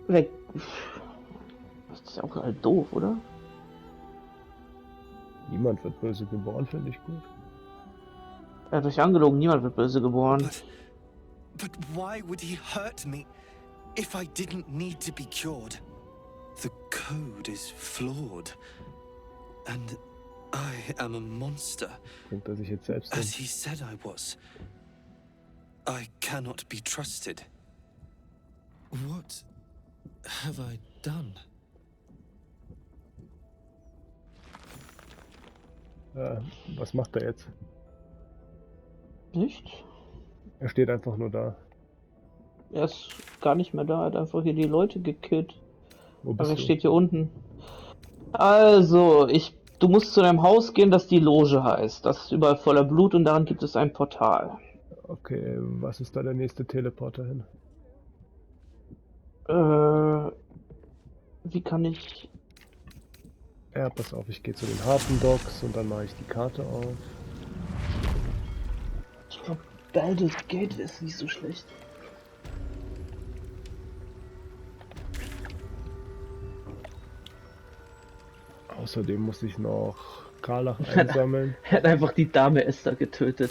Weg. Das ist ja auch halt doof, oder? Niemand wird böse geboren, finde ich gut. Er hat euch angelogen, niemand wird böse geboren. But why would he hurt me if I didn't need to be cured? The code is flawed. And I am a monster. Bringt er sich jetzt selbst As um. he said I was. I cannot be trusted. What have I done? Was macht er jetzt? Nichts. Er steht einfach nur da. Er ist gar nicht mehr da, er hat einfach hier die Leute gekillt. Wo Aber bist er du? steht hier unten. Also, du musst zu deinem Haus gehen, das die Loge heißt. Das ist überall voller Blut und daran gibt es ein Portal. Okay, was ist da der nächste Teleporter hin? Wie kann ich... Ja, pass auf, ich gehe zu den Hafendocks und dann mache ich die Karte auf. Ich glaube, Baldur's Gate ist nicht so schlecht. Außerdem muss ich noch Karlach einsammeln. Er hat einfach die Dame Esther getötet.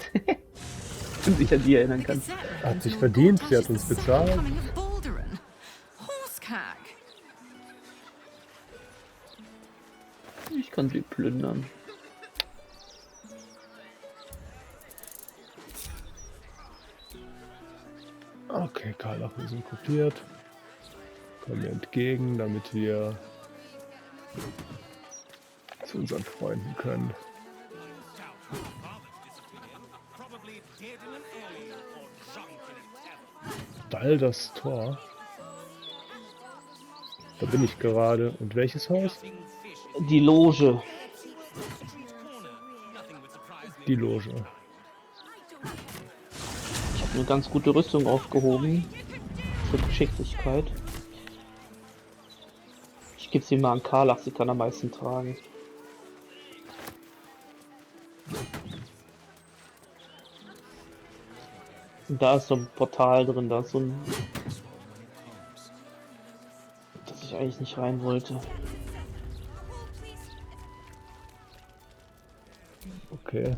Und sich an die erinnern kann. Hat sich verdient, sie hat uns bezahlt. Ich kann sie plündern. Okay, Karlach, wir sind kopiert. Kommen wir entgegen, damit wir zu unseren Freunden können. Baldurs Tor. Da bin ich gerade. Und welches Haus? Die Loge. Die Loge. Ich habe eine ganz gute Rüstung aufgehoben. Für Geschicklichkeit. Ich gebe sie mal an Karlach, sie kann am meisten tragen. Und da ist so ein Portal drin, da ist so ein... dass ich eigentlich nicht rein wollte. Okay.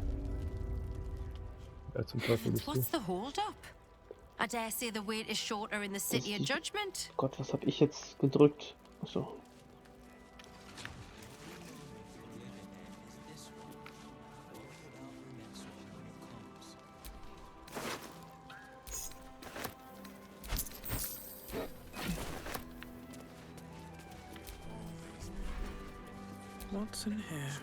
Wer zum Teufel bist du? What's the hold up? I dare say the wait is shorter in the City of Judgment. Gott, was habe ich jetzt gedrückt? Achso. What's in here?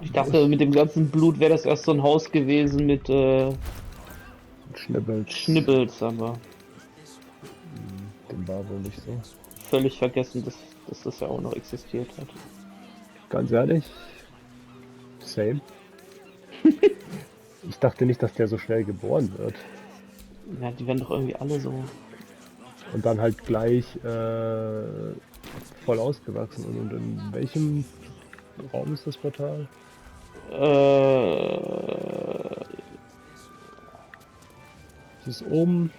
Ich dachte, mit dem ganzen Blut wäre das erst so ein Haus gewesen mit Schnibbels. Schnibbels, aber Dem war wohl nicht so. völlig vergessen, dass das ja auch noch existiert hat. Ganz ehrlich. Same. Ich dachte nicht, dass der so schnell geboren wird. Ja, die werden doch irgendwie alle so. Und dann halt gleich voll ausgewachsen. Und in welchem Raum ist das Portal? Es ist oben.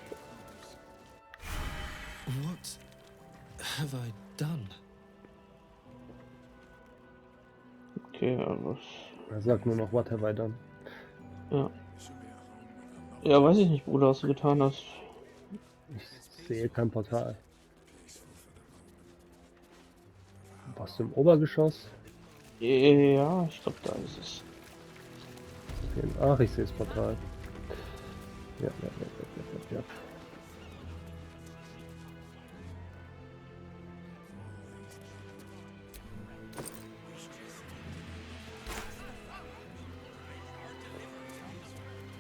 What have I done? Okay, aber Er sagt nur noch, what have I done? ja. Ja, weiß ich nicht, Bruder, was du getan hast. Ich sehe kein Portal. Warst du im Obergeschoss? Ja, ich glaube, da ist es. Ach, ich sehe das Portal. Ja.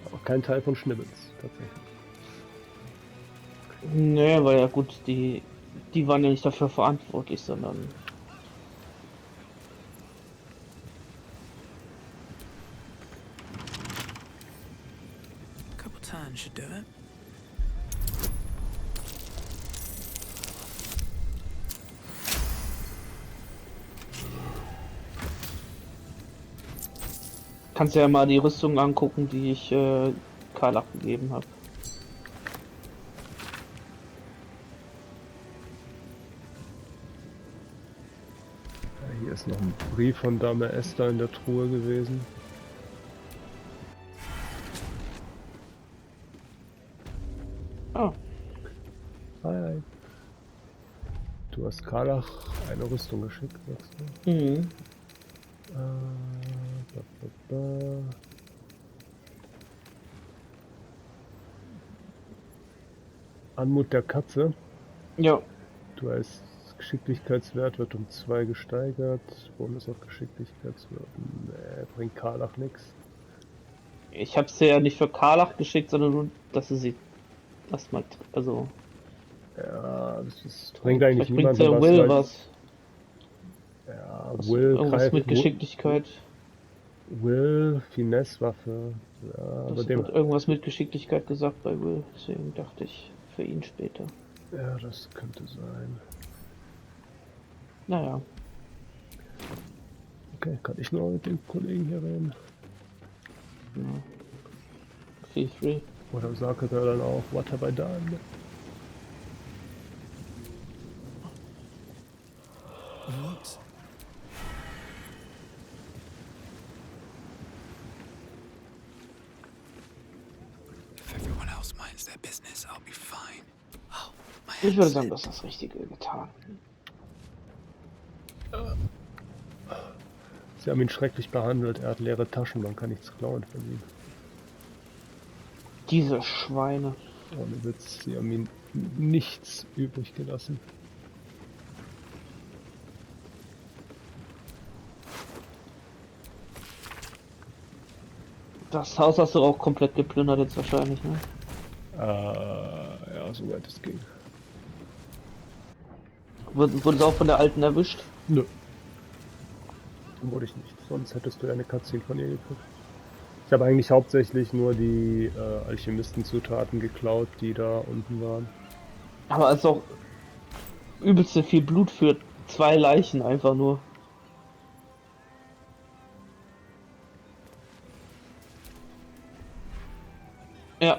Aber kein Teil von Schnibbels, tatsächlich. Nee, weil ja gut, die waren ja nicht dafür verantwortlich, sondern Couple turns should do it. kannst ja mal die Rüstung angucken, die ich Karl abgegeben habe. Ja, hier ist noch ein Brief von Dame Esther in der Truhe gewesen. Ah, Hi. Du hast Karlach eine Rüstung geschickt, sagst du? mhm. Ba, ba, ba. Anmut der Katze. Ja, Du als Geschicklichkeitswert wird um 2 gesteigert. Bonus auf Geschicklichkeitswert. Nee, bringt Karlach nix. ich habe sie ja nicht für Karlach geschickt, sondern nur, dass sie erstmal, also Ja, das bringt eigentlich vielleicht bringt niemandem ja was, Will weil was. ja, Was Will irgendwas mit greift. Geschicklichkeit. Will, Finesse-Waffe. Ja, aber Das dem. wird irgendwas mit Geschicklichkeit gesagt bei Will, deswegen dachte ich für ihn später. Ja, das könnte sein. Naja, Okay, kann ich nur mit dem Kollegen hier reden? ja. Feel free. Oder sagt er dann auch, what have I done? What? If everyone else minds their business, I'll be fine. Oh, my Ich würde headset. sagen, das ist das Richtige getan. Sie haben ihn schrecklich behandelt, er hat leere Taschen, man kann nichts klauen von ihm. Diese Schweine. Ohne Witz, sie haben ihm nichts übrig gelassen. Das Haus hast du auch komplett geplündert jetzt wahrscheinlich, ne? Ja, soweit es ging. Wurde es auch von der Alten erwischt? Nö. Wurde ich nicht, sonst hättest du ja eine Cutscene von ihr gekriegt. Ich habe eigentlich hauptsächlich nur die Alchemistenzutaten geklaut, die da unten waren. Aber es ist auch übelste viel Blut für 2 Leichen einfach nur. Ja,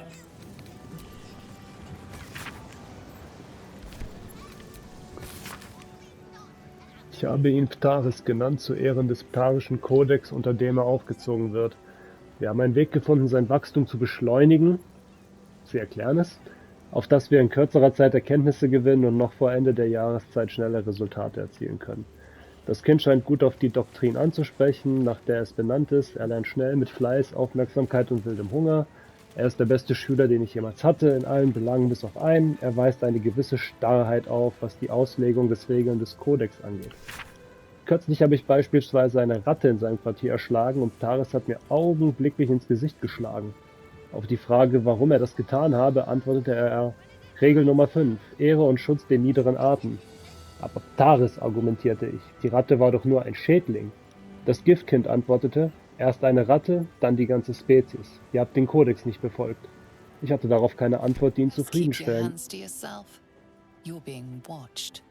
Ich habe ihn Ptaris genannt, zu Ehren des Ptarischen Kodex, unter dem er aufgezogen wird. Wir haben einen Weg gefunden, sein Wachstum zu beschleunigen. Sie erklären es, auf dass wir in kürzerer Zeit Erkenntnisse gewinnen und noch vor Ende der Jahreszeit schnelle Resultate erzielen können. Das Kind scheint gut auf die Doktrin anzusprechen, nach der es benannt ist. Er lernt schnell mit Fleiß, Aufmerksamkeit und wildem Hunger. Er ist der beste Schüler, den ich jemals hatte, in allen Belangen bis auf einen. Er weist eine gewisse Starrheit auf, was die Auslegung des Regeln des Kodex angeht. Kürzlich habe ich beispielsweise eine Ratte in seinem Quartier erschlagen und Taris hat mir augenblicklich ins Gesicht geschlagen. Auf die Frage, warum er das getan habe, antwortete er, Regel Nummer 5, Ehre und Schutz den niederen Arten. Aber Taris, argumentierte ich, die Ratte war doch nur ein Schädling. Das Giftkind antwortete, erst eine Ratte, dann die ganze Spezies. Ihr habt den Kodex nicht befolgt. Ich hatte darauf keine Antwort, die ihn Keep your zufriedenstellen. hands to yourself. You're being watched.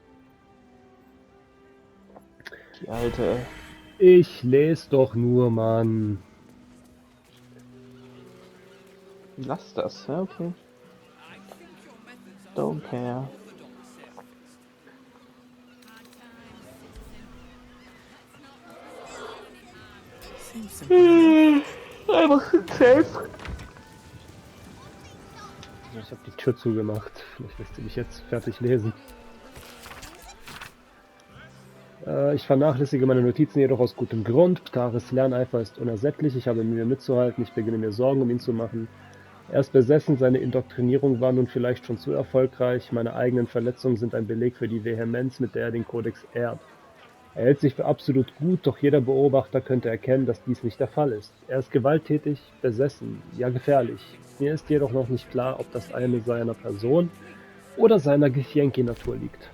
die Alte. Ich lese doch nur, Mann. Lass das, ja, okay. Don't care. Seems simple enough. Einfach safe. Ich habe die Tür zugemacht. Vielleicht lässt sie mich jetzt fertig lesen. Ich vernachlässige meine Notizen jedoch aus gutem Grund. Ptares Lerneifer ist unersättlich. Ich habe Mühe mitzuhalten. Ich beginne mir Sorgen um ihn zu machen. Er ist besessen. Seine Indoktrinierung war nun vielleicht schon zu erfolgreich. Meine eigenen Verletzungen sind ein Beleg für die Vehemenz, mit der er den Kodex ehrt. Er hält sich für absolut gut, doch jeder Beobachter könnte erkennen, dass dies nicht der Fall ist. Er ist gewalttätig, besessen, ja gefährlich. Mir ist jedoch noch nicht klar, ob das eine seiner Person oder seiner Gehirnki-Natur liegt.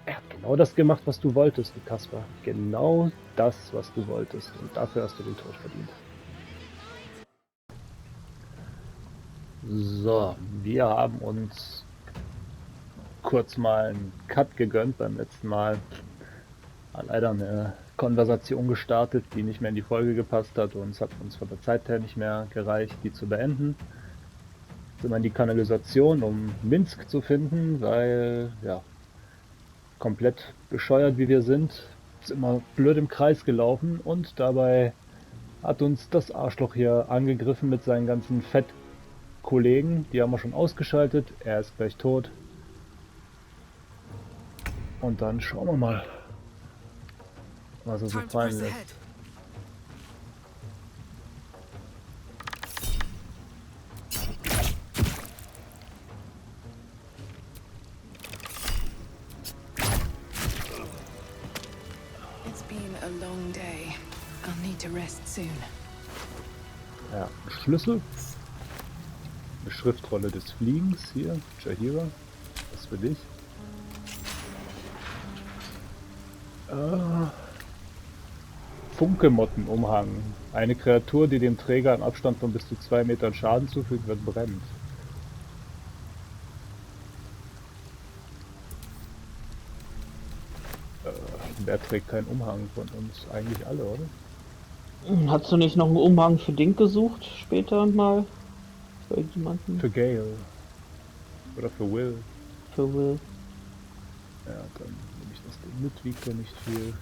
Er hat genau das gemacht, was du wolltest, Kaspar. Genau das, was du wolltest. Und dafür hast du den Tod verdient. So, wir haben uns kurz mal einen Cut gegönnt beim letzten Mal. Hat leider eine Konversation gestartet, die nicht mehr in die Folge gepasst hat und es hat uns von der Zeit her nicht mehr gereicht, die zu beenden. Sind wir in die Kanalisation, um Minsk zu finden, weil, ja, komplett bescheuert wie wir sind wir blöd im Kreis gelaufen und dabei hat uns das Arschloch hier angegriffen mit seinen ganzen Fettkollegen. Die haben wir schon ausgeschaltet, er ist gleich tot. Und dann schauen wir mal, was er so Time to fallen press lässt. ahead. It's been a long day. I'll need to rest soon. Ja, ein Schlüssel. Eine Schriftrolle des Fliegens hier. Jahira. Das für dich. Funkemottenumhang. Eine Kreatur, die dem Träger im Abstand von bis zu 2 Metern Schaden zufügt, wird brennend. Wer trägt keinen Umhang von uns? Eigentlich alle, oder? Hast du nicht noch einen Umhang für Ding gesucht? Später mal? Für irgendjemanden? Für Gale. Oder für Will. Für Will. Ja, dann nehme ich das Ding mit, wiegt ja nicht viel.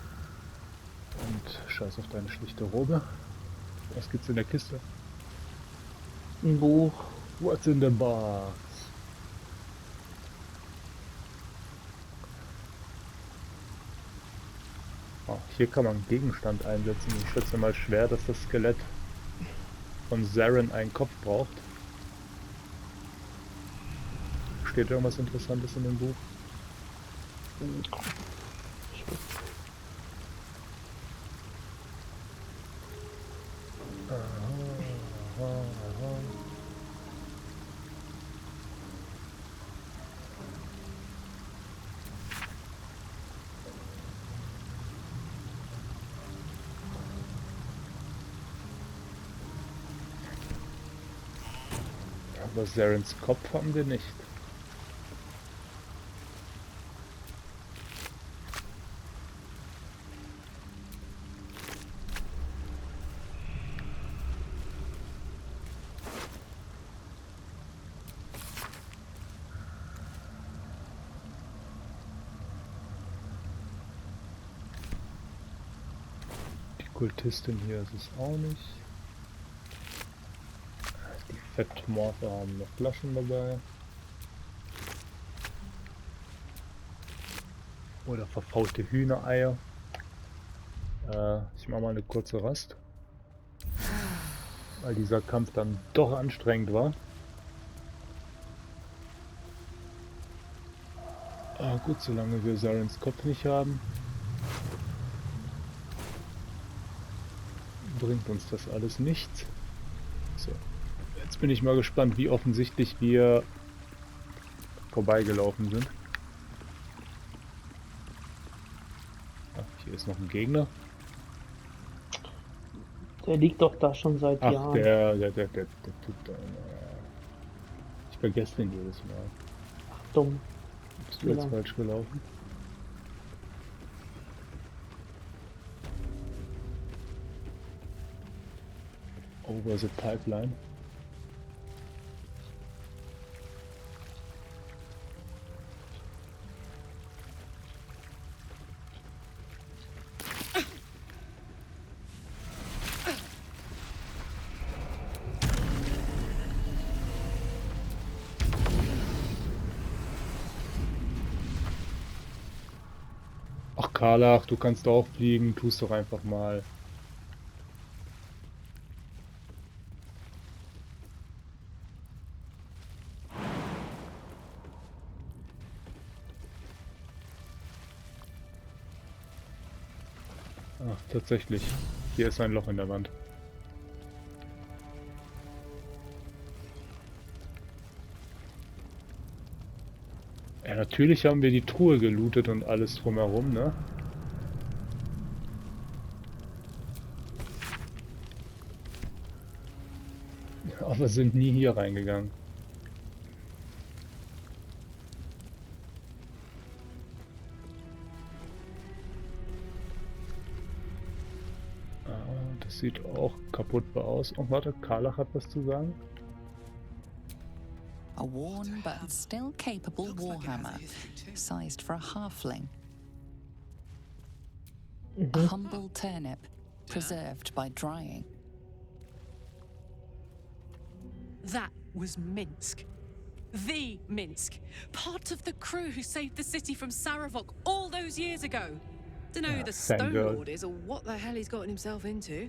Und scheiß auf deine schlichte Robe. Was gibt's in der Kiste? Ein Buch. What's in the box? Oh, hier kann man einen Gegenstand einsetzen. Ich schätze mal schwer, dass das Skelett von Zarin einen Kopf braucht. Steht irgendwas Interessantes in dem Buch? Aber Zarins Kopf haben wir nicht. Die Kultistin hier ist es auch nicht. Die Fettmorphe haben noch Flaschen dabei. Oder verfaulte Hühnereier. Ich mache mal eine kurze Rast. Weil dieser Kampf dann doch anstrengend war. Gut, solange wir Zarins Kopf nicht haben, bringt uns das alles nichts. So. Jetzt bin ich mal gespannt, wie offensichtlich wir vorbeigelaufen sind. Ach, hier ist noch ein Gegner. Der liegt doch da schon seit Ach, Jahren. der Typ da. Ich vergesse den jedes Mal. Dumm. Bist du jetzt falsch gelaufen? Over the pipeline. Karlach, du kannst auch fliegen, tust doch einfach mal. Ach, tatsächlich. Hier ist ein Loch in der Wand. Ja, natürlich haben wir die Truhe gelootet und alles drumherum, ne? Aber sind nie hier reingegangen. Ah, das sieht auch kaputt aus. Oh, warte, Karlach hat was zu sagen. A worn but still capable Looks like it has a warhammer, history too. sized for a halfling. A humble turnip, preserved by drying. That was Minsk. The Minsk. Part of the crew who saved the city from Saravok all those years ago. Dunno who the thank Stone God. Lord is or what the hell he's gotten himself into.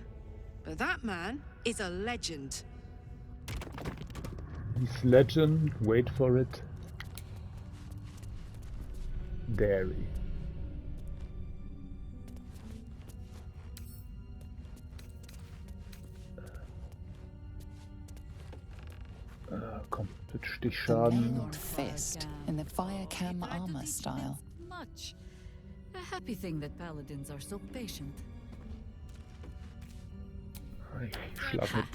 But that man is a legend. This legend, wait for it. Dairy. Komm, mit The Stichschaden. mailed fist in the Firecam armor style. Much. A happy thing that paladins are so patient. Ich schlag mit.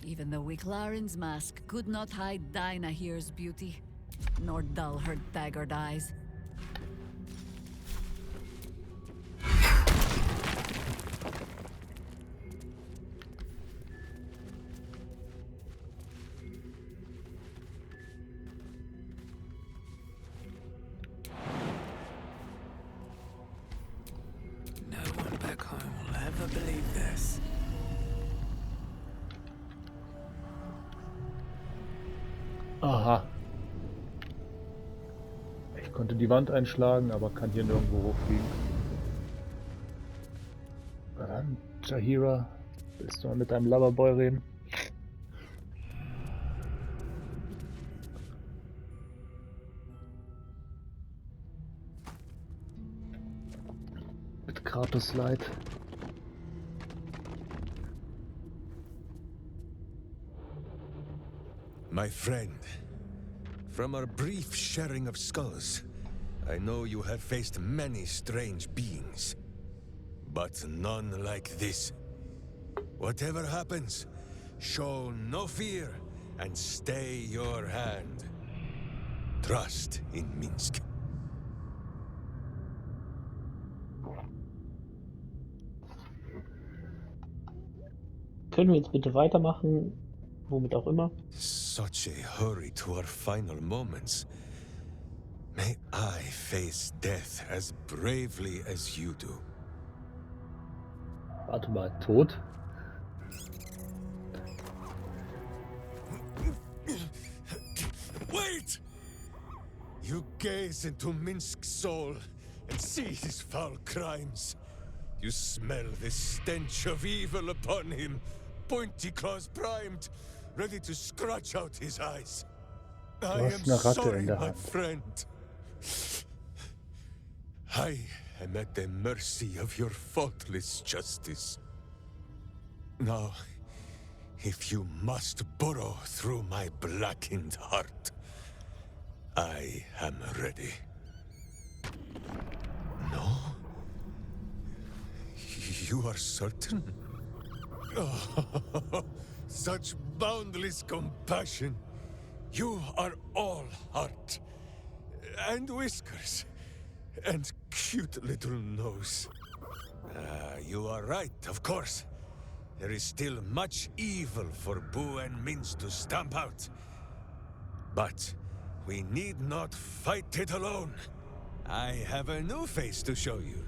Even the Wicklarin's mask could not hide Dinah here's beauty, nor dull her daggered eyes. No one back home will ever believe this. Aha. Ich konnte die Wand einschlagen, aber kann hier nirgendwo hochfliegen. Na dann, Jahira, willst du mal mit deinem Loverboy reden? Mit Kratos Leid. My friend, from our brief sharing of skulls, I know you have faced many strange beings, but none like this. Whatever happens, show no fear and stay your hand. Trust in Minsk. Können wir jetzt bitte weitermachen? Womit auch immer. Such a hurry to our final moments. May I face death as bravely as you do. Warte mal, tot? Wait! You gaze into Minsk's soul and see his foul crimes. You smell the stench of evil upon him, pointy claws primed, ready to scratch out his eyes. I am hast eine Ratte sorry, in der my Hand. friend. I am at the mercy of your faultless justice. Now, if you must burrow through my blackened heart, I am ready. No? You are certain? Oh, such boundless compassion. You are all heart. And whiskers. And cute little nose. You are right, of course. There is still much evil for Boo and Minz to stamp out. But we need not fight it alone. I have a new face to show you.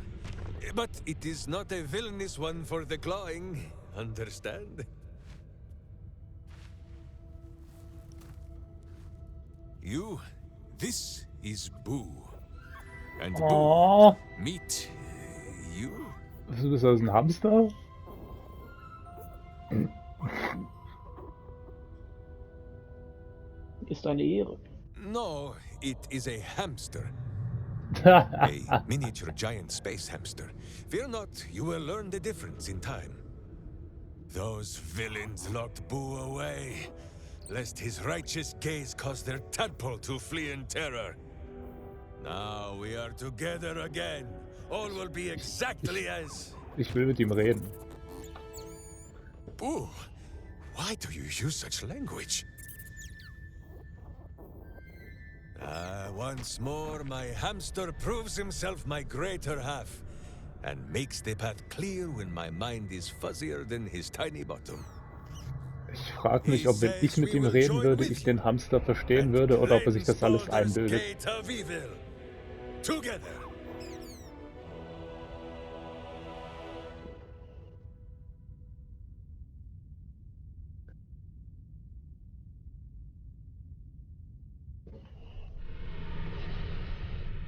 But it is not a villainous one for the clawing, understand? This is Boo. And Boo, Oh, meet Du bist also ein Hamster? Ist eine Ehre. No, it is a hamster. A miniature giant space hamster. Fear not, you will learn the difference in time. Those villains locked Boo away, lest his righteous gaze cause their tadpole to flee in terror. Now we are together again. All will be exactly as... Ich will mit ihm reden. Boo, why do you use such language? Once more, my hamster proves himself my greater half, and makes the path clear when my mind is fuzzier than his tiny bottom. Ich frage mich, ob wenn ich mit ihm reden würde, ich den Hamster verstehen würde oder ob er sich das alles einbildet.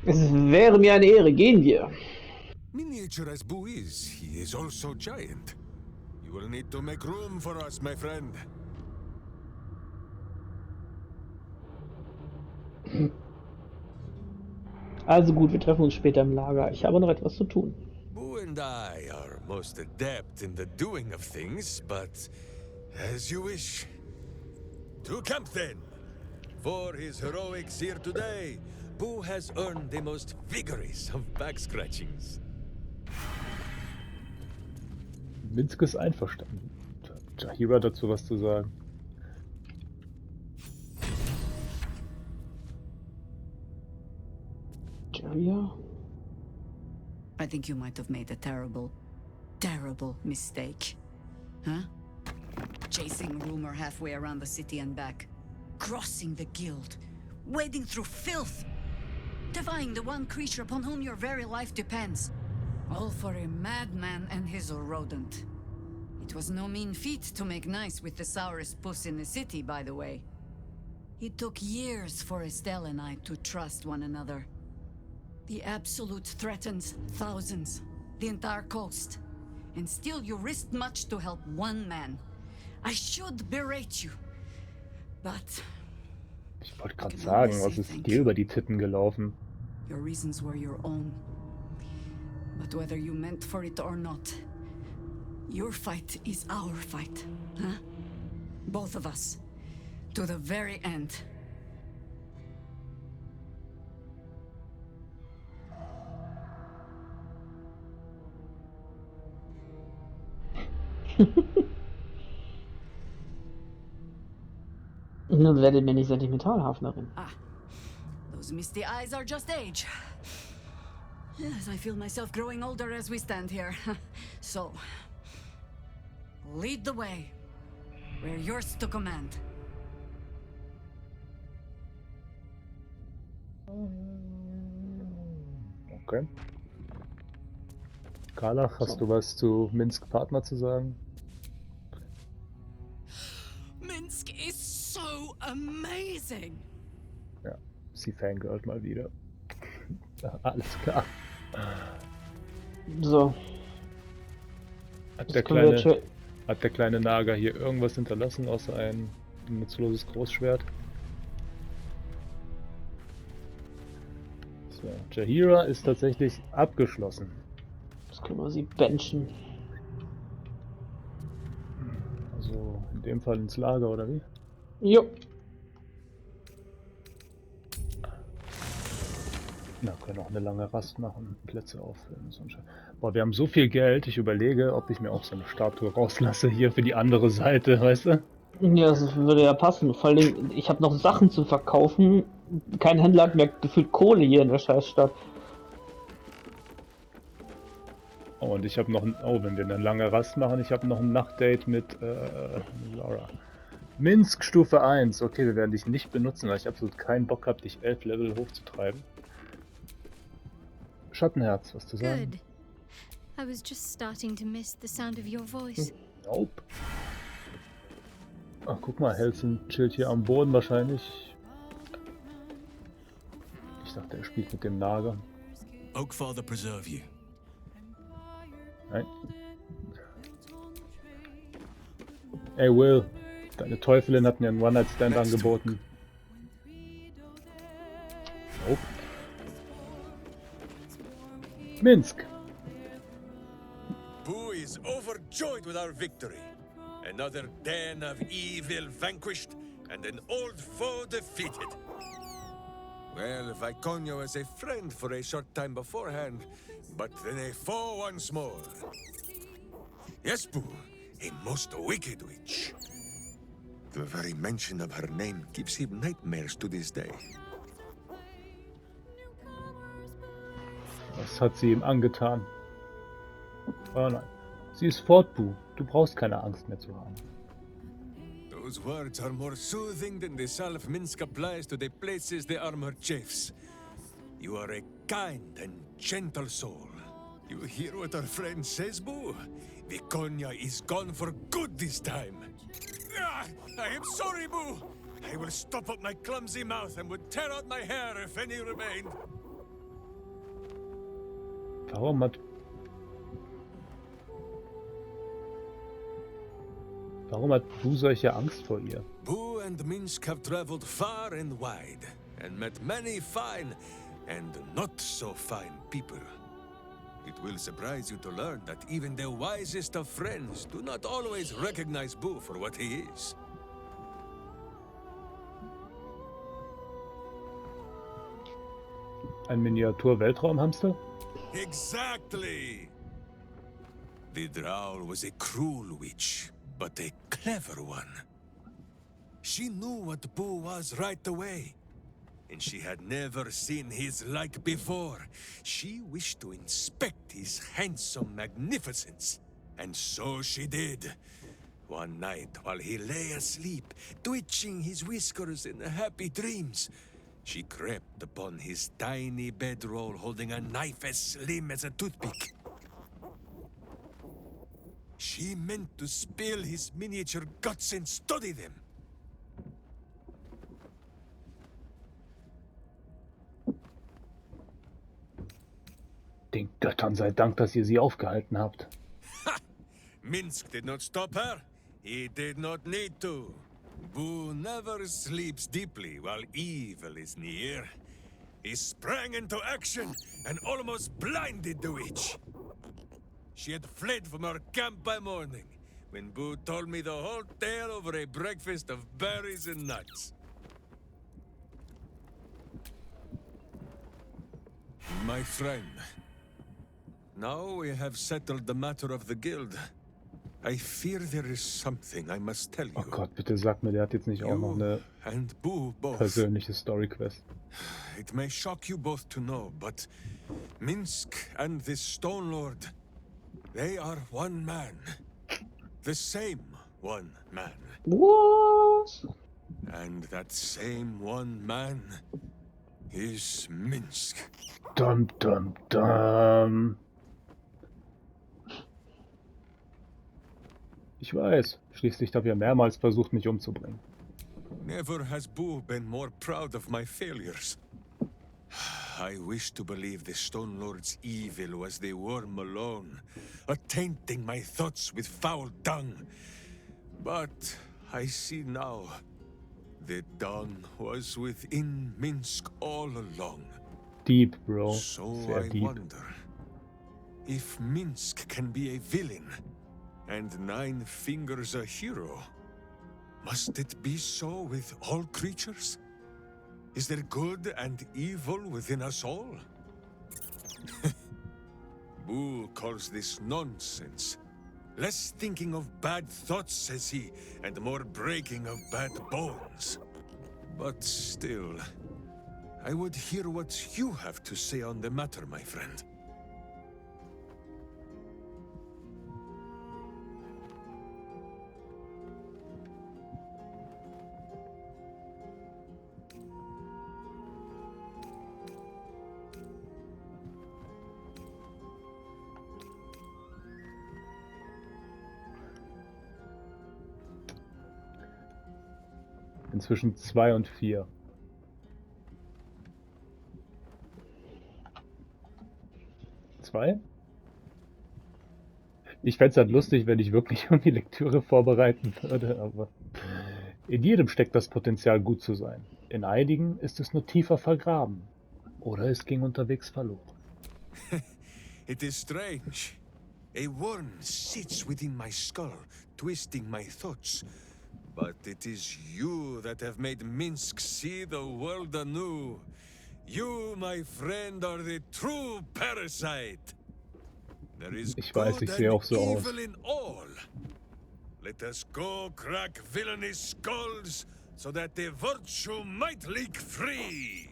Es wäre mir eine Ehre, gehen wir. Miniature as Boo is, he is also giant. You will need to make room for us, my friend. Also gut, wir treffen uns später im Lager. Ich habe noch etwas zu tun. Boo and I are most adept in the doing of things, but as you wish. To camp then! For his heroics here today, Boo has earned the most vigorous of back scratchings. Minsk ist einverstanden. Jahira dazu was zu sagen. Jahira? I think you might have made a terrible, terrible mistake. Huh? Chasing rumor halfway around the city and back. Crossing the guild. Wading through filth. Defying the one creature upon whom your very life depends. All for a madman and his rodent. It was no mean feat to make nice with the sourest puss in the city, by the way. It took years for Estelle and I to trust one another. The Absolute threatens thousands, the entire coast. And still you risked much to help one man. I should berate you, but... Ich wollte gerade sagen, was ist dir über die Titten gelaufen? Your reasons were your own. But whether you meant for it or not, your fight is our fight, huh? Both of us. To the very end. Nun werdet mir nicht Sentimentalhafnerin. Ah, those misty eyes are just age. Yes, I feel myself growing older as we stand here. So, lead the way. We're yours to command. Okay. Karlach, hast du was zu Minsk Partner zu sagen? Minsk is so amazing. Ja, sie fangirlt mal wieder. Ja, alles klar. So. Hat der kleine Nager hier irgendwas hinterlassen, außer ein nutzloses Großschwert? So, Jahira ist tatsächlich abgeschlossen. Das können wir sie benchen. Also in dem Fall ins Lager, oder wie? Jo. Na, können auch eine lange Rast machen, Plätze auffüllen. Boah, wir haben so viel Geld, ich überlege, ob ich mir auch so eine Statue rauslasse hier für die andere Seite, weißt du? Ja, das würde ja passen. Vor allem, ich habe noch Sachen zu verkaufen. Kein Händler hat mehr gefühlt Kohle hier in der Scheißstadt. Oh, und ich habe noch ein... Oh, wenn wir eine lange Rast machen, ich habe noch ein Nachtdate mit Laura. Minsk Stufe 1. Okay, wir werden dich nicht benutzen, weil ich absolut keinen Bock habe, dich 11 Level hochzutreiben. Schattenherz, was zu sagen? Good. I was just starting to miss the sound of your voice. Nope. Ach, guck mal, Helsen chillt hier am Boden wahrscheinlich. Ich dachte, er spielt mit dem Nager. Oakfather preserve you. Nein. Ey Will, deine Teufelin hat mir einen One-Night-Stand angeboten. Oh. Minsk! Boo is overjoyed with our victory. Another den of evil vanquished, and an old foe defeated. Well, Viconia was a friend for a short time beforehand, but then a foe once more. Yes, Boo, a most wicked witch. The very mention of her name gives him nightmares to this day. Was hat sie ihm angetan? Oh nein. Sie ist fort, Boo. Du brauchst keine Angst mehr zu haben. Those words are more soothing than the salve Minsk applies to the places the armor chafes. You are a kind and gentle soul. You hear what our friend says, Boo? Viconia is gone for good this time. Ah, I am sorry, Boo. I will stop up my clumsy mouth and would tear out my hair if any remained. Warum hat Boo solche Angst vor ihr? Boo and Minsk have traveled far and wide, and met many fine and not so fine people. It will surprise you to learn that even the wisest of friends do not always recognize Boo for what he is. Ein Miniatur-Weltraumhamster? Exactly! The Drow was a cruel witch, but a clever one. She knew what Boo was right away, and she had never seen his like before. She wished to inspect his handsome magnificence, and so she did. One night, while he lay asleep, twitching his whiskers in happy dreams, she crept upon his tiny bedroll holding a knife as slim as a toothpick. She meant to spill his miniature guts and study them. Den Göttern sei Dank, dass ihr sie aufgehalten habt. Ha! Minsk did not stop her. He did not need to. Boo never sleeps deeply while evil is near. He sprang into action and almost blinded the witch. She had fled from our camp by morning, when Boo told me the whole tale over a breakfast of berries and nuts. My friend, now we have settled the matter of the guild. I fear there is something I must tell you. Oh Gott, bitte sag mir, der hat jetzt nicht auch noch eine persönliche Story-Quest. It may shock you both to know, but Minsk and this Stone Lord, they are one man. The same one man. What? And that same one man is Minsk. Dum dum dum. Ich weiß. Schließlich habt ihr mehrmals versucht, mich umzubringen. Never has Boo been more proud of my failures. I wish to believe the Stone Lord's evil was the worm alone, tainting my thoughts with foul dung. But I see now, the dung was within Minsk all along. Deep, bro. So Sehr I deep. wonder, if Minsk can be a villain, and Nine Fingers a hero, must it be so with all creatures? Is there good and evil within us all? Boo calls this nonsense. Less thinking of bad thoughts, says he, and more breaking of bad bones. But still, I would hear what you have to say on the matter, my friend. Zwischen 2 und 4. Zwei? Ich fände es halt lustig, wenn ich wirklich die Lektüre vorbereiten würde, aber in jedem steckt das Potenzial, gut zu sein. In einigen ist es nur tiefer vergraben. Oder es ging unterwegs verloren. It is strange. A worm sits within my skull, twisting my thoughts. But it is you that have made Minsk see the world anew. You, my friend, are the true parasite. There is Ich weiß, good ich sehe and auch so aus. evil in all. Let us go crack villainous skulls, so that the virtue might leak free.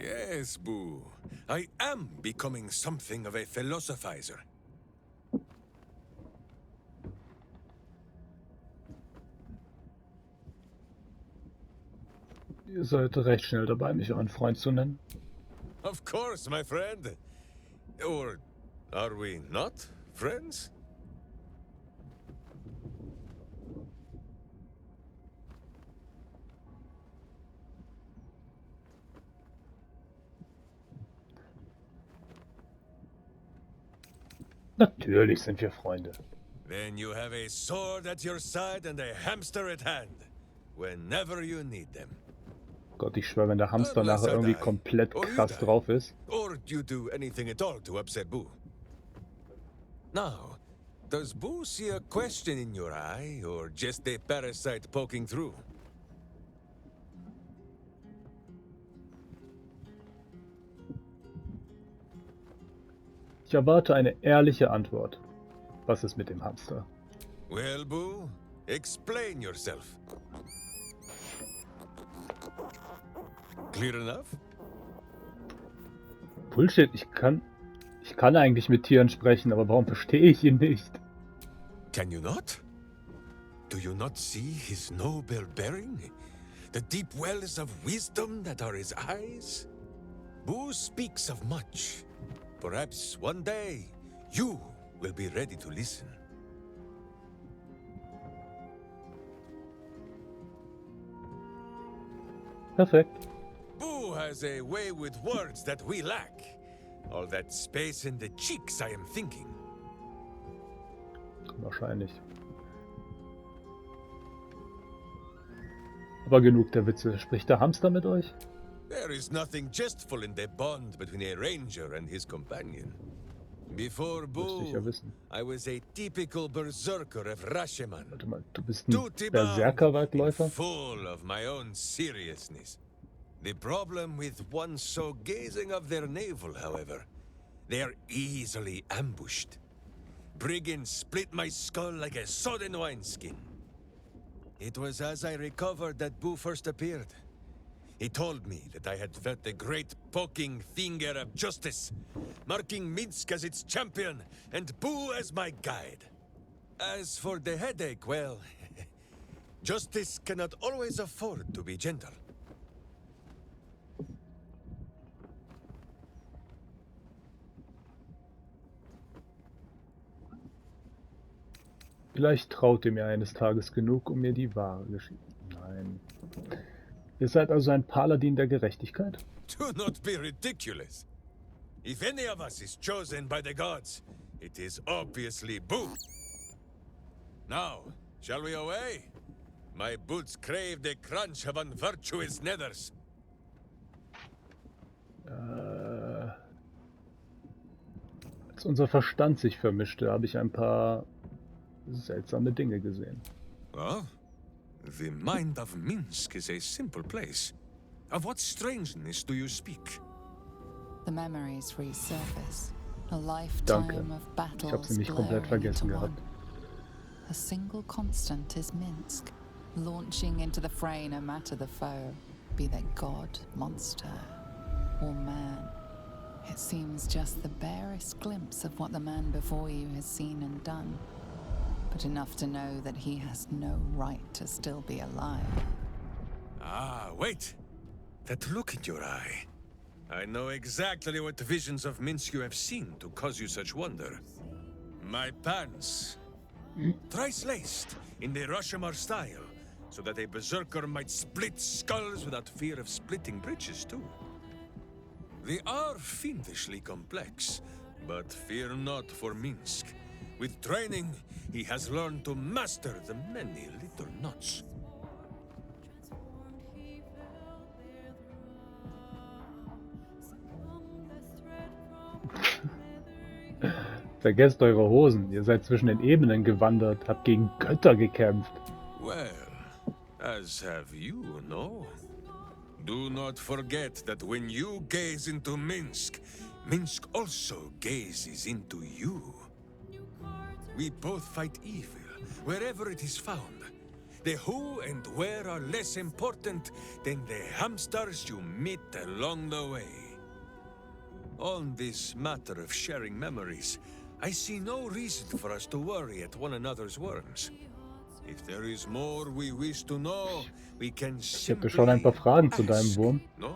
Yes, Boo. I am becoming something of a philosophizer. Ihr seid recht schnell dabei, mich euren Freund zu nennen. Of course, my friend. Or are we not friends? Natürlich sind wir Freunde. Then you have a sword at your side and a hamster at hand, whenever you need them. Gott, ich schwöre, wenn der Hamster Unless nachher I irgendwie die, komplett or you krass die. drauf ist. Or you do anything at all to upset Boo. Now, does Boo see a question in your eye, or just a parasite poking through? Ich erwarte eine ehrliche Antwort. Was ist mit dem Hamster? Well, Boo, explain yourself. Clear enough? Bullshit, ich kann eigentlich mit Tieren sprechen, aber warum verstehe ich ihn nicht? Can you not? Do you not see his noble bearing? The deep wells of wisdom that are his eyes? Boo speaks of much. Perhaps one day, you will be ready to listen. Perfekt. Boo has a way with words that we lack. All that space in the cheeks, I am thinking. Wahrscheinlich. Aber genug der Witze. Spricht der Hamster mit euch? There is nothing jestful in the bond between a ranger and his companion. Before Müsste ich ja Boo, wissen. I was a typical berserker of Rashomon. Warte mal, du bist ein Berserker-Waldläufer? Full of my own seriousness. The problem with one so gazing of their navel, however, they are easily ambushed. Brigands split my skull like a sodden wineskin. It was as I recovered that Boo first appeared. He told me that I had felt the great poking finger of justice, marking Minsk as its champion and Boo as my guide. As for the headache, well, justice cannot always afford to be gentle. Vielleicht traut ihr mir eines Tages genug, um mir die wahre Geschichte... Nein. Ihr seid also ein Paladin der Gerechtigkeit? Do not be ridiculous. If any of us is chosen by the gods, it is obviously Boo. Now, shall we away? My boots crave the crunch of unvirtuous nethers. Als unser Verstand sich vermischte, habe ich ein paar seltsame Dinge gesehen. Well, the mind of Minsk is a simple place. Of what strangeness do you speak? The memories resurface. A Danke. lifetime of Ich habe battles sie nicht komplett blurring vergessen into one. gehabt. A single constant is Minsk, launching into the fray no matter the foe, be they god, monster, or man. It seems just the barest glimpse of what the man before you has seen and done, but enough to know that he has no right to still be alive. Ah, wait! That look in your eye. I know exactly what visions of Minsk you have seen to cause you such wonder. My pants. Thrice laced in the Rashomon style, so that a berserker might split skulls without fear of splitting bridges too. They are fiendishly complex, but fear not for Minsk. With training, he has learned to master the many little knots. Vergesst eure Hosen. Ihr seid zwischen den Ebenen gewandert, habt gegen Götter gekämpft. Well, as have you, no? Do not forget that when you gaze into Minsk, Minsk also gazes into you. We both fight evil, wherever it is found. The who and where are less important than the hamsters you meet along the way. On this matter of sharing memories, I see no reason for us to worry at one another's worms. If there is more we wish to know, we can Ich hätte schon ein paar Fragen zu deinem Wurm. No?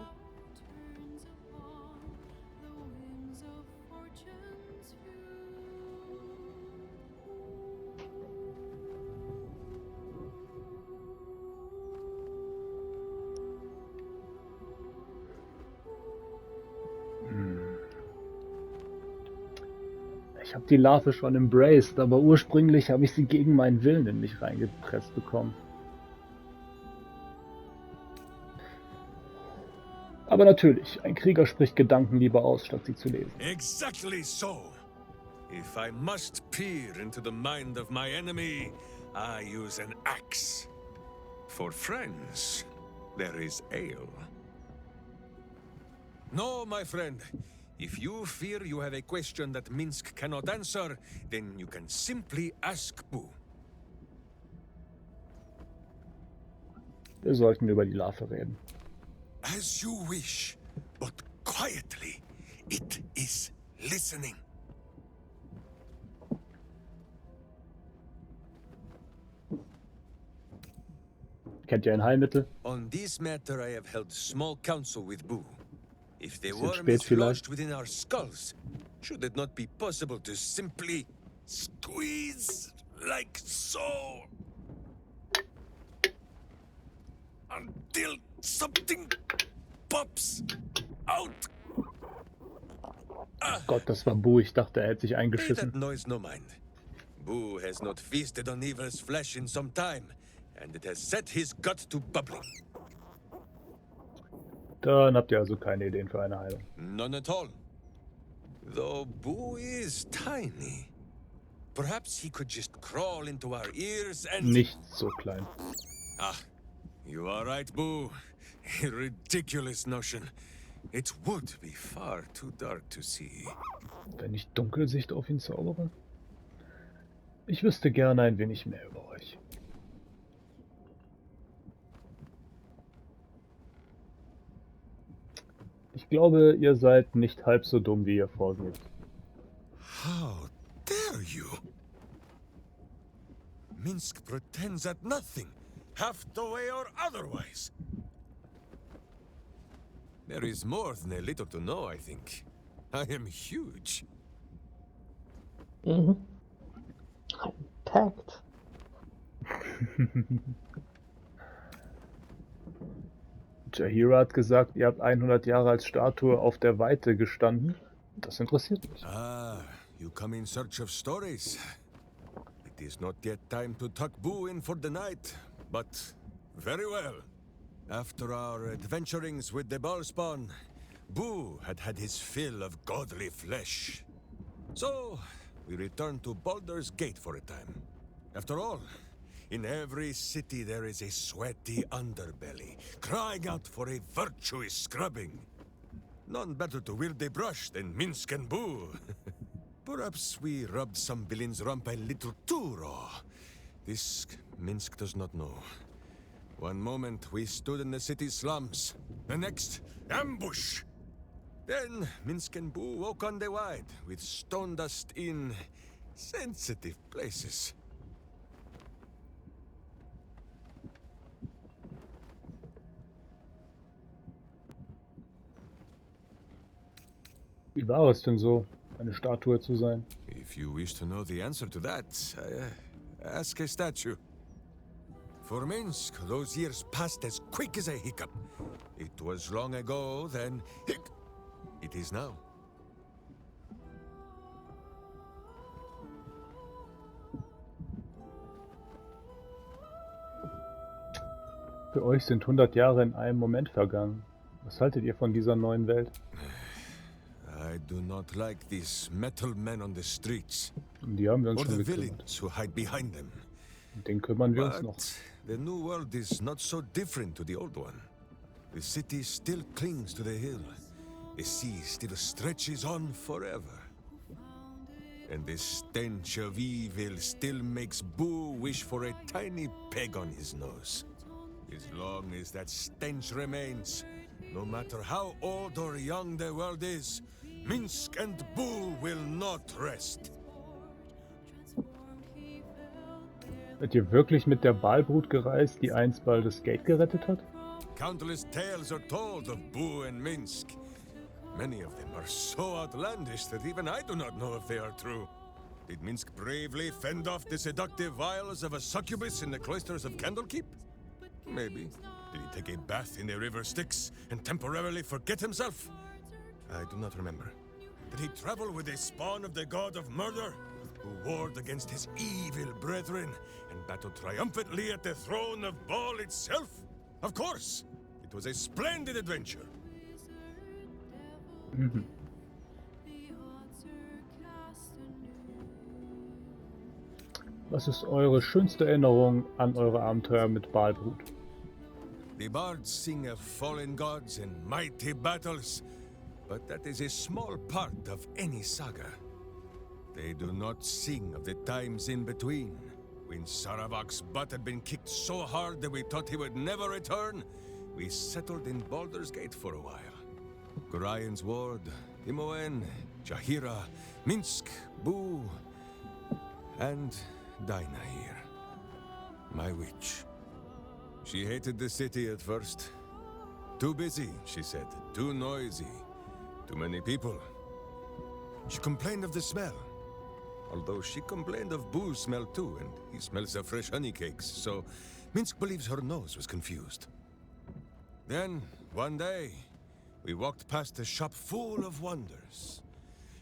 Ich habe die Larve schon embraced, aber ursprünglich habe ich sie gegen meinen Willen in mich reingepresst bekommen. Aber natürlich, ein Krieger spricht Gedanken lieber aus, statt sie zu lesen. Exactly so. If I must peer into the mind of my enemy, I use an axe. For friends, there is ale. No, my friend. If you fear you have a question that Minsk cannot answer, then you can simply ask Boo. Wir sollten über die Larve reden. As you wish, but quietly. It is listening. Kennt ihr ein Heilmittel? On this matter I have held small counsel with Boo. If the Bisschen worm spät is vielleicht. lodged within our skulls, should it not be possible to simply squeeze like so? Until something pops out. Gott, das war Bu. Ich dachte, er hätte sich Pay eingeschissen. that noise no mind. Boo has not feasted on evil's flesh in some time, and it has set his gut to bubbling. Dann habt ihr also keine Ideen für eine Heilung. None at all. Though Boo is tiny. Perhaps he could just crawl into our ears and... Nicht so klein. Ah, you are right, Boo. A ridiculous notion. It would be far too dark to see. Wenn ich Dunkelsicht auf ihn zaubere? Ich wüsste gerne ein wenig mehr über euch. Ich glaube, ihr seid nicht halb so dumm, wie ihr vorgebt. How dare you? Minsk pretends at nothing, half the way or otherwise. There is more than a little to know, I think. I am huge. Mhm. Handicapped. Jahira hat gesagt, ihr habt 100 Jahre als Statue auf der Weite gestanden. Das interessiert mich. Ah, you come in search of stories. It is not yet time to tuck Boo in for the night, but very well. After our adventurings with the Ballspawn, Boo had had his fill of godly flesh. So, we returned to Baldur's Gate for a time. After all, in every city there is a sweaty underbelly, crying out for a virtuous scrubbing. None better to wield a brush than Minsk and Boo. Perhaps we rubbed some villain's rump a little too raw. This Minsk does not know. One moment we stood in the city's slums, the next, ambush! Then Minsk and Boo woke on the wide, with stone dust in sensitive places. Wie war es denn so, eine Statue zu sein? If you wish to know the answer to that, ask a statue. For Minsk, those years passed as quick as a hiccup. It was long ago, then it is now. Für euch sind 100 Jahre in einem Moment vergangen. Was haltet ihr von dieser neuen Welt? I do not like these metal men on the streets. Um die haben wir uns Or schon the gekümmert. villains who hide behind them. Um den kümmern wir uns noch. But the new world is not so different to the old one. The city still clings to the hill. The sea still stretches on forever. And the stench of evil still makes Boo wish for a tiny peg on his nose. As long as that stench remains, no matter how old or young the world is, Minsk and Boo will not rest. Seid ihr wirklich mit der Balbrut gereist, die einst Baldur's Gate gerettet hat? Countless tales are told of Boo and Minsk. Many of them are so outlandish that even I do not know if they are true. Did Minsk bravely fend off the seductive wiles of a succubus in the cloisters of Candlekeep? Maybe. Did he take a bath in the river Styx and temporarily forget himself? I do not remember. Did he travel with a spawn of the god of murder, who warred against his evil brethren and battled triumphantly at the throne of Baal itself? Of course! It was a splendid adventure. Mhm. Was ist eure schönste Erinnerung an eure Abenteuer mit Balbrut? The bards sing of fallen gods and mighty battles, but that is a small part of any saga. They do not sing of the times in between, when Saravok's butt had been kicked so hard that we thought he would never return. We settled in Baldur's Gate for a while. Gorian's Ward, Imoen, Jahira, Minsk, Boo, and Dinah here. My witch. She hated the city at first. Too busy, she said. Too noisy. Too many people. She complained of the smell. Although she complained of Boo's smell too, and he smells of fresh honey cakes, so Minsk believes her nose was confused. Then, one day, we walked past a shop full of wonders.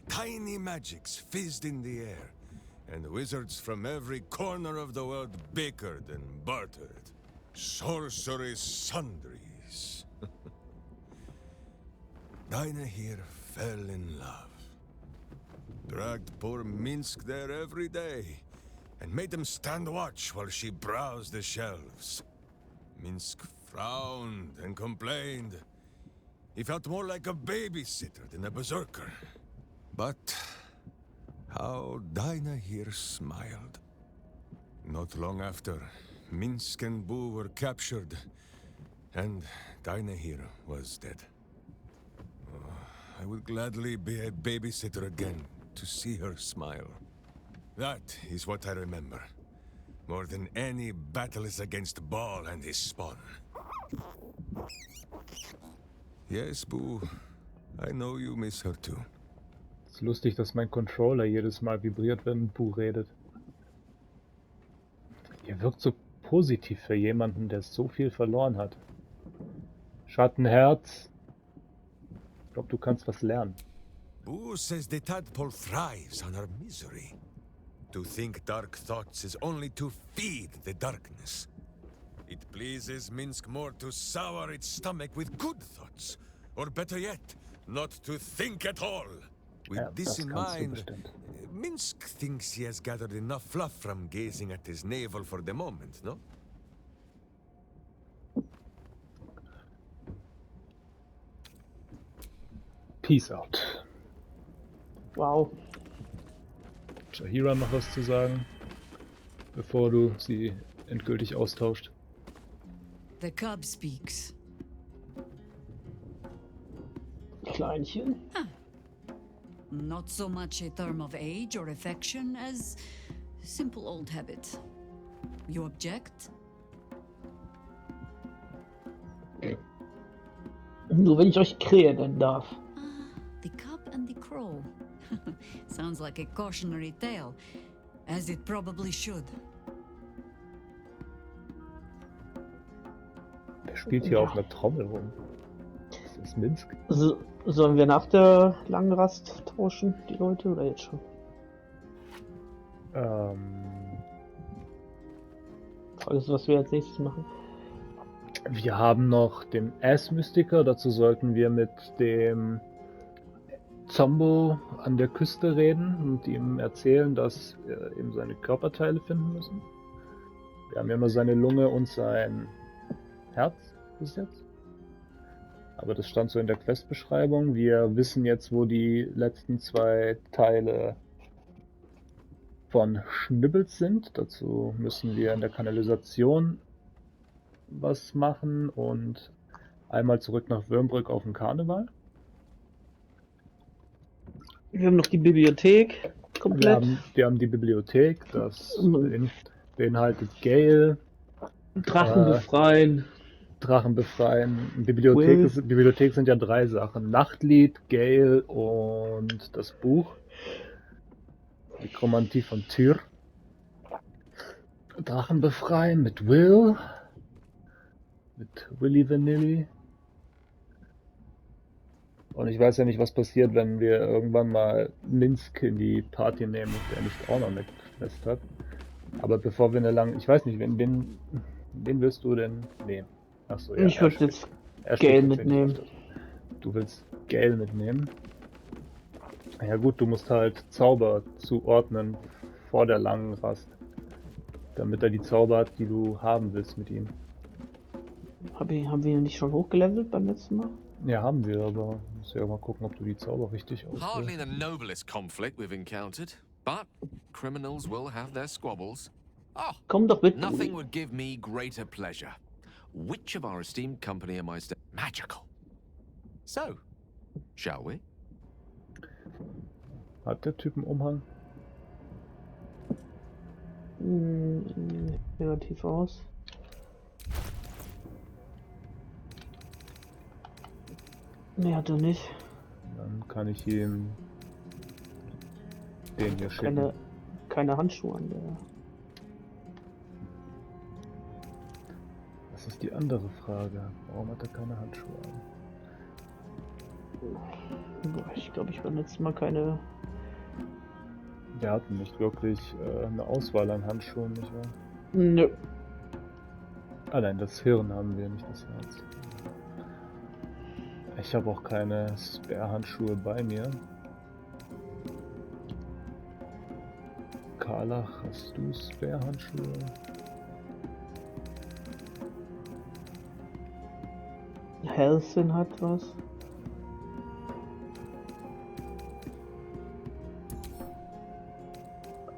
Tiny magics fizzed in the air, and wizards from every corner of the world bickered and bartered. Sorcery sundries. Dinah here fell in love. Dragged poor Minsk there every day, and made him stand watch while she browsed the shelves. Minsk frowned and complained. He felt more like a babysitter than a berserker. But how Dinah here smiled. Not long after, Minsk and Boo were captured, and Dinah here was dead. Oh, I would gladly be a babysitter again to see her smile. That is what I remember. More than any battles against Baal and his spawn. Yes, Boo. I know you miss her too. Ist lustig, dass mein Controller jedes Mal vibriert, wenn Boo redet. Ihr wirkt so positiv für jemanden, der so viel verloren hat. Schattenherz. Ich glaube, du kannst was lernen. Boo says the tadpole thrives on her misery. To think dark thoughts is only to feed the darkness. It pleases Minsk more to sour its stomach with good thoughts. Or better yet, not to think at all. With Ja, this das in kannst du mind, bestimmt. Minsk thinks he has gathered enough fluff from gazing at his navel for the moment, no? Peace out. Wow. Jahira noch was zu sagen, bevor du sie endgültig austauscht. The cub speaks. Kleinchen. Not so much a term of age or affection as simple old habit. You object? Nur wenn ich euch Krähe nennen darf. The cub and the crow. Sounds like a cautionary tale, as it probably should. Der spielt hier auf einer Trommel rum. Ist das Minsk? Sollen wir nach der langen Rast tauschen, die Leute, oder jetzt schon? Ähm, Frage ist, was wir als nächstes machen. Wir haben noch den Ass-Mystiker, dazu sollten wir mit dem Zombo an der Küste reden und ihm erzählen, dass wir eben seine Körperteile finden müssen. Wir haben ja nur seine Lunge und sein Herz bis jetzt. Aber das stand so in der Questbeschreibung. Wir wissen jetzt, wo die letzten 2 Teile von Schnibbles sind. Dazu müssen wir in der Kanalisation was machen und einmal zurück nach Würmbrück auf den Karneval. Wir haben noch die Bibliothek komplett. Wir haben die Bibliothek, das beinhaltet Gale, Drachen befreien. Drachen befreien. Bibliothek sind ja 3 Sachen. Nachtlied, Gale und das Buch. Nekromantie von Tyr. Drachen befreien mit Will. Mit Willy Vanilli. Und ich weiß ja nicht, was passiert, wenn wir irgendwann mal Minsk in die Party nehmen und der nicht auch noch eine Quest hat. Aber bevor wir eine lange... Ich weiß nicht, wen willst du denn nehmen? Achso, ja. Ich würde jetzt Gale mitnehmen. Du willst Gale mitnehmen? Ja gut, du musst halt Zauber zuordnen vor der langen Rast. Damit er die Zauber hat, die du haben willst mit ihm. Haben wir ihn nicht schon hochgelevelt beim letzten Mal? Ja, haben wir, aber musst ja mal gucken, ob du die Zauber richtig Hardly auswählst. the noblest conflict we've encountered, but criminals will have their squabbles. Oh, komm doch mit. Nothing would give me greater pleasure. Which of our esteemed company am I still magical? So, shall we? Hat der Typ einen Umhang? Relativ aus. Nee, hat er nicht. Dann kann ich ihm den hier schicken. Keine Handschuhe an der. Das ist die andere Frage. Warum hat er keine Handschuhe an? Ich glaube, ich beim letzten Mal keine. Wir hatten nicht wirklich eine Auswahl an Handschuhen, nicht wahr? Nö. Allein das Hirn haben wir, nicht das Herz. Ich habe auch keine Spare-Handschuhe bei mir. Karlach, hast du Spare-Handschuhe? Halsin hat was.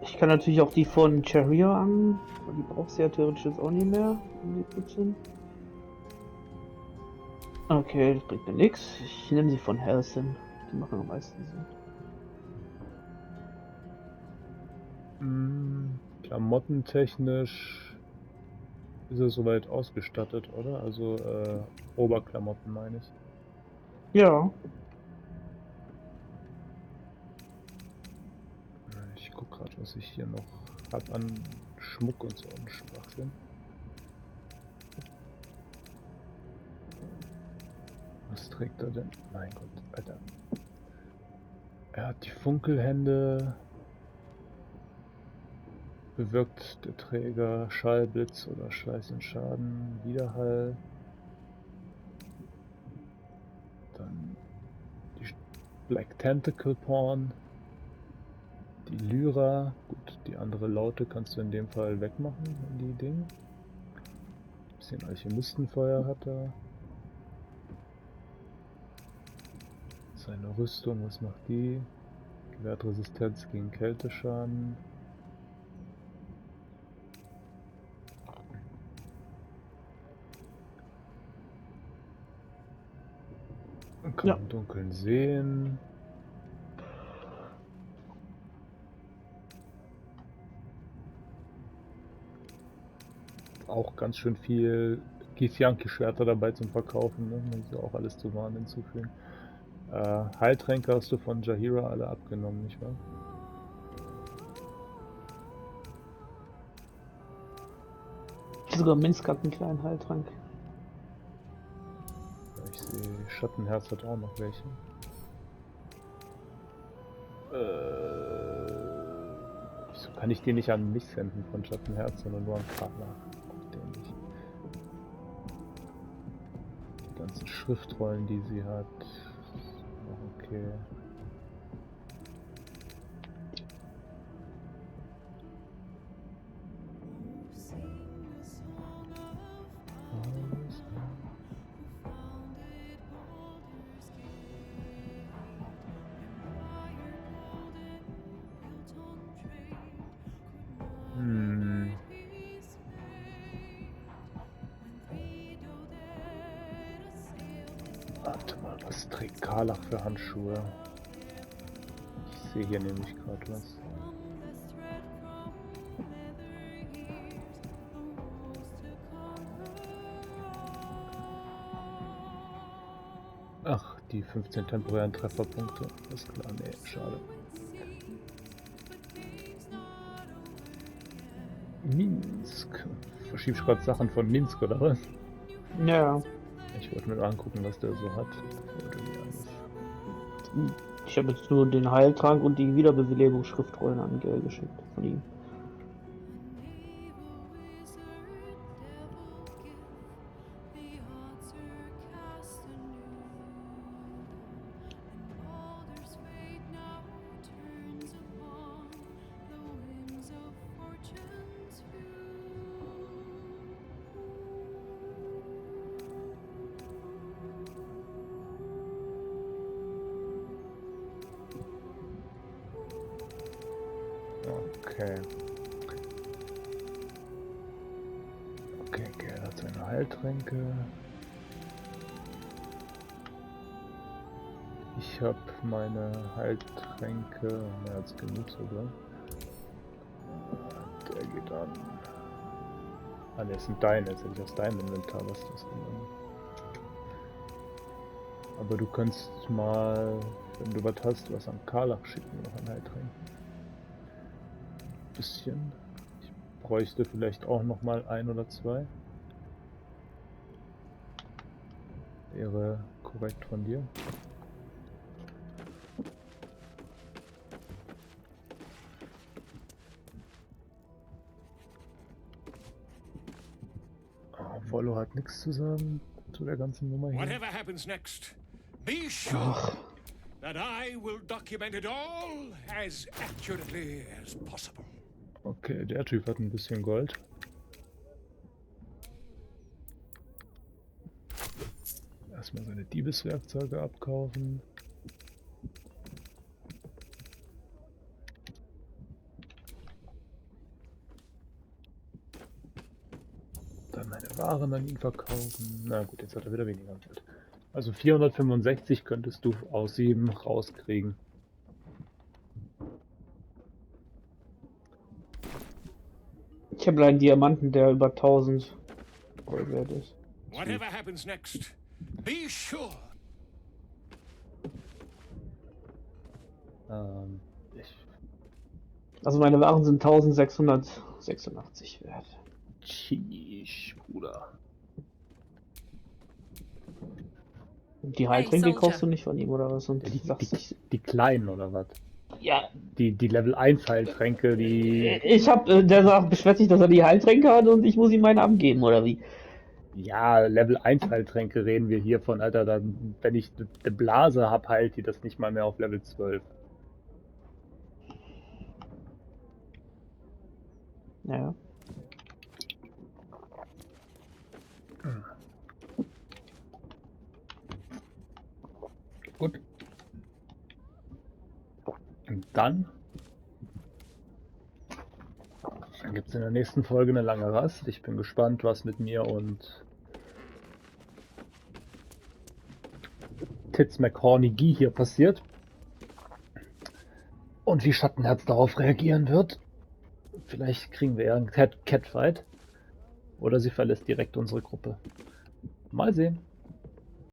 Ich kann natürlich auch die von Cheria an. Die brauchst du ja theoretisch jetzt auch nicht mehr, wenn die gut sind. Okay, das bringt mir nichts. Ich nehme sie von Halsin. Die machen am meisten Sinn. Klamottentechnisch ist er soweit ausgestattet, oder? Also Oberklamotten meine ich. Ja. Ich guck gerade, was ich hier noch hab an Schmuck und so einen Schwachsinn. Was trägt er denn? Mein Gott, Alter. Er hat die Funkelhände. Bewirkt der Träger Schallblitz oder schleißenden Schaden, Widerhall. Dann die Black Tentacle Porn. Die Lyra. Gut, die andere Laute kannst du in dem Fall wegmachen, die Dinge. Bisschen Alchemistenfeuer hat er. Seine Rüstung, was macht die? Gewährt Resistenz gegen Kälteschaden. Kann im Dunkeln sehen. Auch ganz schön viel Githyanki-Schwerter dabei zum Verkaufen, ne? Man muss ja auch alles zu Waren hinzufügen. Heiltränke hast du von Jaheira alle abgenommen, nicht wahr? Sogar Minsk hat einen kleinen Heiltrank. Ich sehe, Schattenherz hat auch noch welche. Wieso kann ich die nicht an mich senden von Schattenherz, sondern nur an Karlach? Schriftrollen, die sie hat. Okay. Warte mal, was trägt Karlach für Handschuhe? Ich sehe hier nämlich gerade was. Ach, die 15 temporären Trefferpunkte. Ist klar, nee, schade. Minsk. Verschiebst gerade Sachen von Minsk, oder was? Ja. Ich wollte mir nur angucken, was der so hat. Ich habe jetzt nur den Heiltrank und die Wiederbelebungsschriftrollen an Geld geschickt von ihm. Okay. Okay, er hat seine Heiltränke. Ich habe meine Heiltränke, mehr als genug sogar. Der geht an. Ah, ne, das sind deine, jetzt hätte ich aus deinem Inventar was das genommen. Aber du kannst mal, wenn du was hast, was an Karlach schicken, noch an Heiltränken. Bisschen. Ich bräuchte vielleicht auch noch mal ein oder zwei. Wäre korrekt von dir. Volo hat nichts zu sagen zu der ganzen Nummer hier. Whatever happens next, be sure that I will document it all as accurately as possible. Okay, der Typ hat ein bisschen Gold. Erstmal seine Diebeswerkzeuge abkaufen. Dann meine Waren an ihn verkaufen. Na gut, jetzt hat er wieder weniger Geld. Also 465 könntest du aus 7 rauskriegen. Ich habe einen Diamanten, der über 1000 Gold wert ist. Whatever happens next, be sure. Also meine Waren sind 1686 wert. Tschüss, Bruder. Und die Heiltränke kaufst du nicht von ihm, oder was? Und die kleinen, oder was? Ja. Die Level 1 Heiltränke, die... Der beschwert sich, dass er die Heiltränke hat und ich muss ihm meine abgeben, oder wie? Ja, Level 1 Heiltränke reden wir hier von, Alter, dann, wenn ich eine Blase habe, heilt die das nicht mal mehr auf Level 12. Ja. Gut. Und dann gibt es in der nächsten Folge eine lange Rast. Ich bin gespannt, was mit mir und Tits McHornigy hier passiert. Und wie Schattenherz darauf reagieren wird. Vielleicht kriegen wir ja einen Catfight. Oder sie verlässt direkt unsere Gruppe. Mal sehen.